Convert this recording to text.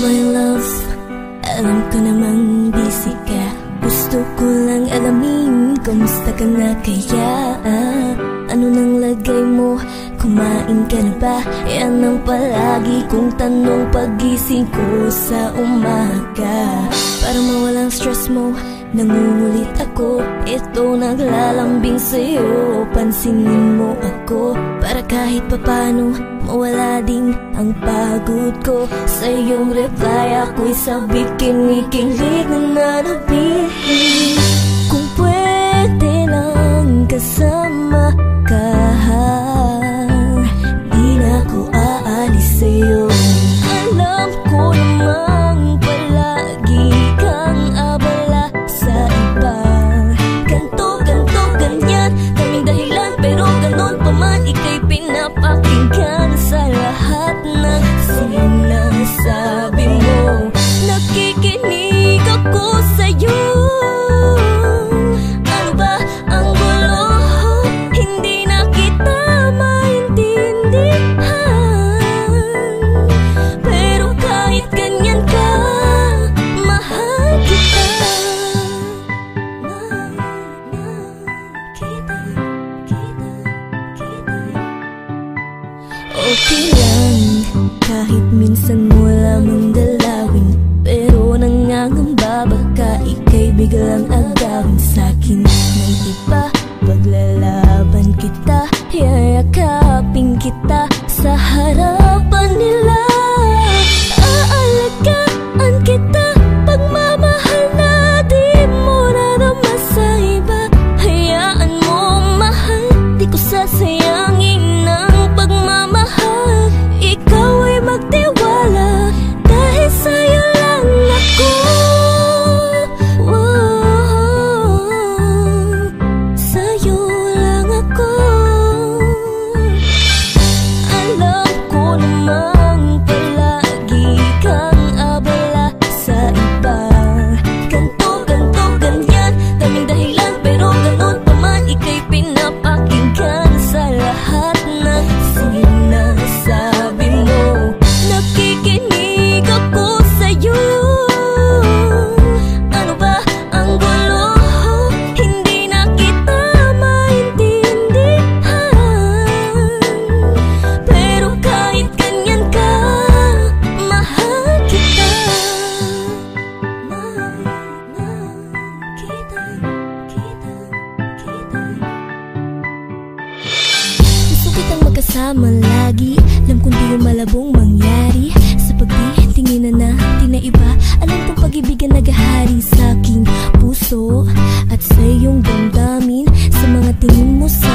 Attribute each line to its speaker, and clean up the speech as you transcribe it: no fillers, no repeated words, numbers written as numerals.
Speaker 1: My love, alam ko namang busy ka. Gusto ko lang alamin, kamusta ka na kaya? Ano nang lagay mo? Kumain ka na ba? Yan ang palagi kong tanong pagising ko sa umaga. Para mawalang stress mo, nangungulit ako. Ito naglalambing sa'yo, pansinin mo ako. Para kahit papano, mawala din ang pagod ko. Sa iyong reply ako'y sabik, kinikilig na nanabili. Kung pwede lang kasama ka, di na ako aalis sa'yo. Alam ko namang palagi kang abala sa iba. Ganto, ganyan, kaming dahilan, pero ganon pa man, ika'y pinapakinggan sa lahat ng sinasabi mo. Nakikinig ako sa'yo. Ano ba ang gulo? Hindi na kita maintindihan. Pero kahit ganyan ka, mahal kita. Okay lang, kahit minsan mo lamang dalawin, pero nangangamba baka ika'y biglang agawin sa'kin ng iba. Paglalaban kita, yayakapin kita sa harapan nila. Aalagaan kita, pagmamahal na di mo narama sa iba. Hayaan mo mahal, di ko sasayangin ang pagmamahal. Ikaw ay magtiwala, dahil sa'yo lang ako. Sa'yo lang ako. Alam ko namang palagi kang abala sa iba. Ganto, ganyan, daming dahilan, pero ganon pa man, ika'y pinapakinggan sa lahat ng sinasabi mo. Nakikinig ako sa'yo. Ano ba ang gulo? Hindi na kita maintindihan. Pero kahit ganyan ka, mahal kita. Gusto kitang magkasama lagi. Alam kong di yung malabong mangyari. Sa pagtitingin na natin na iba, alam kong pag-ibigan naghahari sa aking puso at sa iyong damdamin. Sa mga tingin mo sa